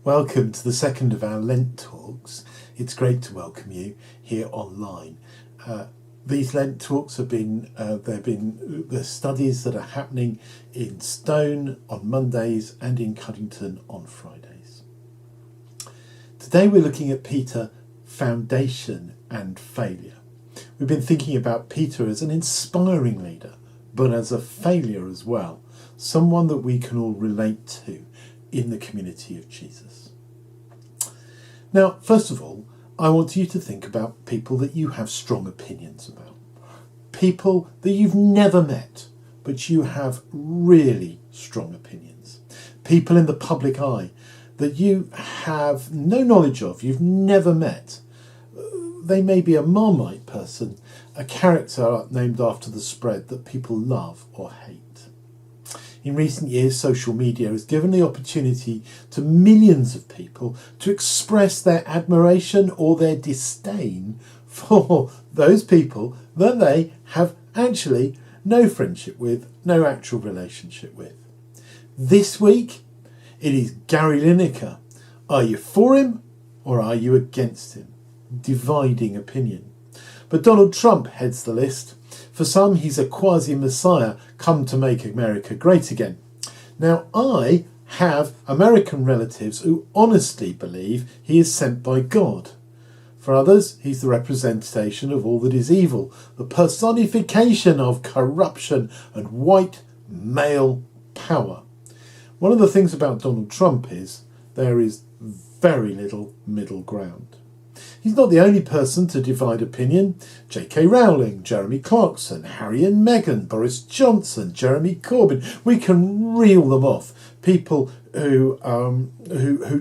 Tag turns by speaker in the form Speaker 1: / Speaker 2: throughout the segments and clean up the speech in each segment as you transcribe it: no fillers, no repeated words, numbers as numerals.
Speaker 1: Welcome to the second of our Lent talks. It's great to welcome you here online. These Lent talks have been the studies that are happening in Stone on Mondays and in Cuddington on Fridays. Today we're looking at Peter, foundation and failure. We've been thinking about Peter as an inspiring leader, but as a failure as well, someone that we can all relate to in the community of Jesus. Now, first of all, I want you to think about people that you have strong opinions about. People that you've never met, but you have really strong opinions. People in the public eye that you have no knowledge of, you've never met. They may be a Marmite person, a character named after the spread that people love or hate. In recent years, social media has given the opportunity to millions of people to express their admiration or their disdain for those people that they have actually no friendship with, no actual relationship with. This week, it is Gary Lineker. Are you for him or are you against him? Dividing opinion. But Donald Trump heads the list. For some, he's a quasi-messiah come to make America great again. Now, I have American relatives who honestly believe he is sent by God. For others, he's the representation of all that is evil, the personification of corruption and white male power. One of the things about Donald Trump is there is very little middle ground. He's not the only person to divide opinion. J.K. Rowling, Jeremy Clarkson, Harry and Meghan, Boris Johnson, Jeremy Corbyn. We can reel them off. People who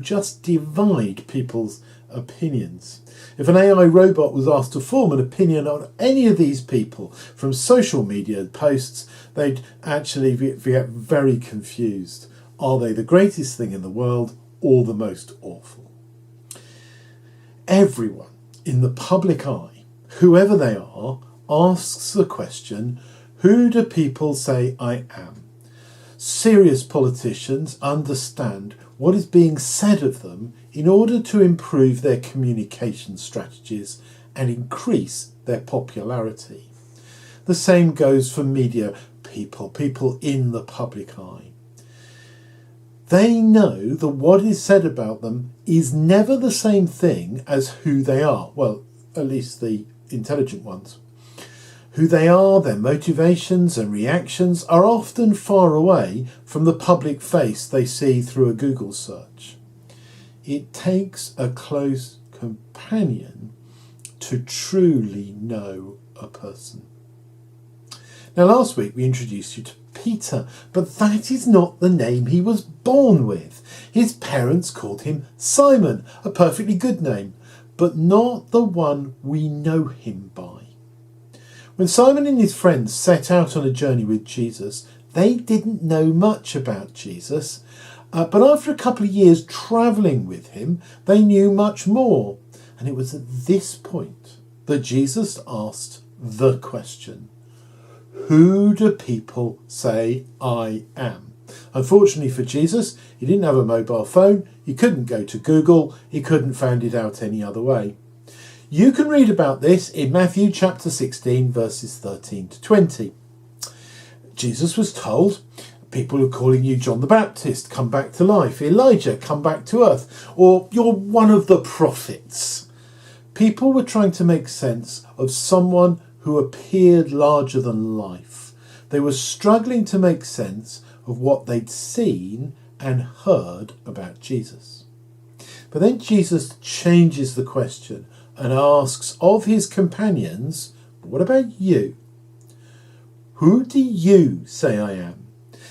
Speaker 1: just divide people's opinions. If an AI robot was asked to form an opinion on any of these people from social media posts, they'd actually get very confused. Are they the greatest thing in the world or the most awful? Everyone in the public eye, whoever they are, asks the question, who do people say I am? Serious politicians understand what is being said of them in order to improve their communication strategies and increase their popularity. The same goes for media people in the public eye. They know that what is said about them is never the same thing as who they are. Well, at least the intelligent ones. Who they are, their motivations and reactions are often far away from the public face they see through a Google search. It takes a close companion to truly know a person. Now, last week we introduced you to Peter, but that is not the name he was born with. His parents called him Simon, a perfectly good name, but not the one we know him by. When Simon and his friends set out on a journey with Jesus, they didn't know much about Jesus, but after a couple of years travelling with him, they knew much more. And it was at this point that Jesus asked the question, who do people say I am? Unfortunately for Jesus, he didn't have a mobile phone, he couldn't go to Google, he couldn't find it out any other way. You can read about this in Matthew chapter 16, verses 13 to 20. Jesus was told, people are calling you John the Baptist, come back to life, Elijah, come back to earth, or you're one of the prophets. People were trying to make sense of someone who appeared larger than life. They were struggling to make sense of what they'd seen and heard about Jesus. But then Jesus changes the question and asks of his companions, what about you? Who do you say I am?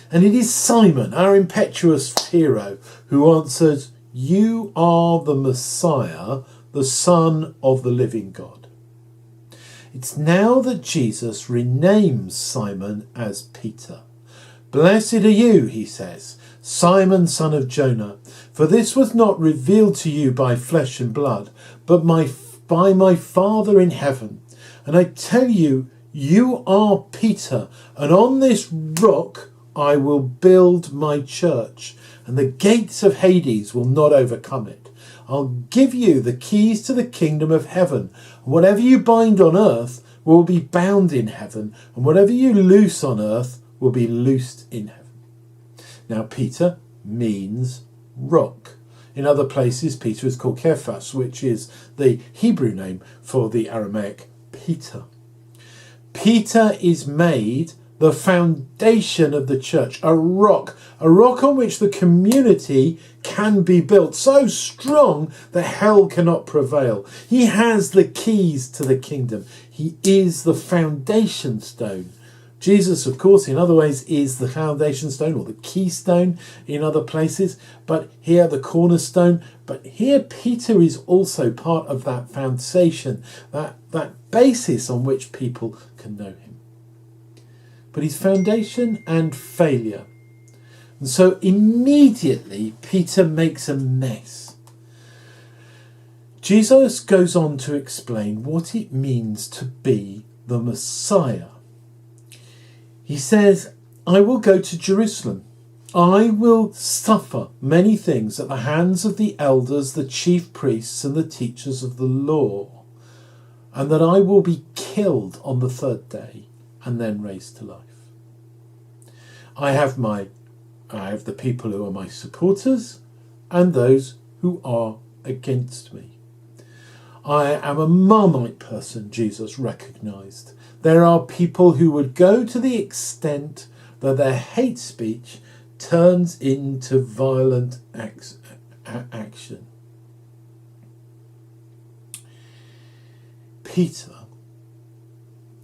Speaker 1: And it is Simon, our impetuous hero, who answered, you are the Messiah, the Son of the living God. It's now that Jesus renames Simon as Peter. Blessed are you, he says, Simon, son of Jonah, for this was not revealed to you by flesh and blood, but by my Father in heaven. And I tell you, you are Peter, and on this rock I will build my church, and the gates of Hades will not overcome it. I'll give you the keys to the kingdom of heaven. Whatever you bind on earth will be bound in heaven, and whatever you loose on earth will be loosed in heaven. Now, Peter means rock. In other places, Peter is called Kephas, which is the Hebrew name for the Aramaic Peter. Peter is made the foundation of the church, a rock on which the community can be built, so strong that hell cannot prevail. He has the keys to the kingdom. He is the foundation stone. Jesus, of course, in other ways, is the foundation stone or the keystone in other places, but here the cornerstone. But here Peter is also part of that foundation, that basis on which people can know him. But he's foundation and failure. And so immediately Peter makes a mess. Jesus goes on to explain what it means to be the Messiah. He says, I will go to Jerusalem. I will suffer many things at the hands of the elders, the chief priests, and the teachers of the law, and that I will be killed on the third day and then raised to life. I have the people who are my supporters and those who are against me. I am a Marmite person, Jesus recognised. There are people who would go to the extent that their hate speech turns into violent action. Peter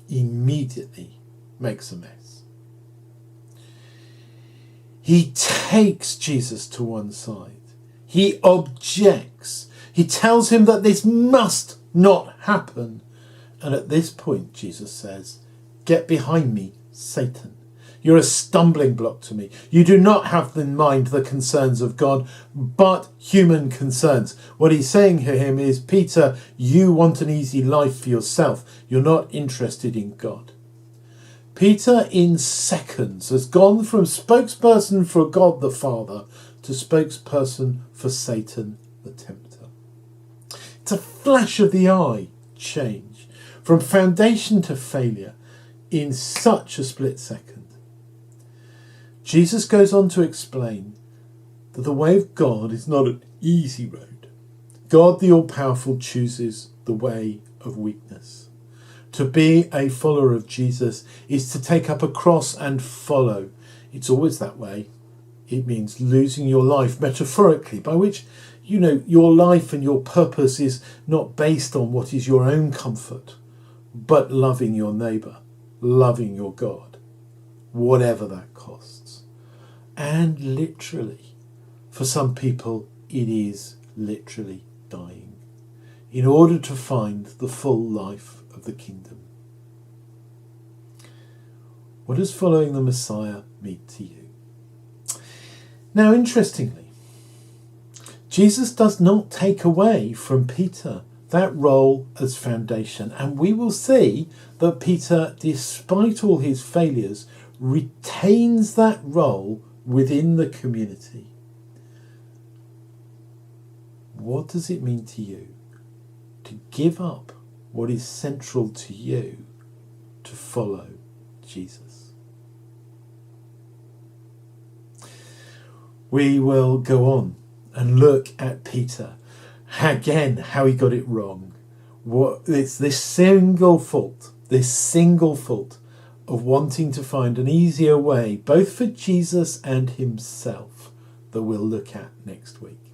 Speaker 1: immediately makes a mess. He takes Jesus to one side. He objects. He tells him that this must not happen. And at this point, Jesus says, get behind me, Satan. You're a stumbling block to me. You do not have in mind the concerns of God, but human concerns. What he's saying to him is, Peter, you want an easy life for yourself. You're not interested in God. Peter, in seconds, has gone from spokesperson for God the Father to spokesperson for Satan the tempter. It's a flash of the eye change from foundation to failure in such a split second. Jesus goes on to explain that the way of God is not an easy road. God the all-powerful chooses the way of weakness. To be a follower of Jesus is to take up a cross and follow. It's always that way. It means losing your life metaphorically, by which, your life and your purpose is not based on what is your own comfort, but loving your neighbour, loving your God, whatever that costs. And literally, for some people, it is literally dying in order to find the full life of the kingdom. What does following the Messiah mean to you? Now, interestingly, Jesus does not take away from Peter that role as foundation. And we will see that Peter, despite all his failures, retains that role within the community. What does it mean to you to give up what is central to you to follow Jesus? We will go on and look at Peter again, how he got it wrong. It's this single fault of wanting to find an easier way, both for Jesus and himself, that we'll look at next week.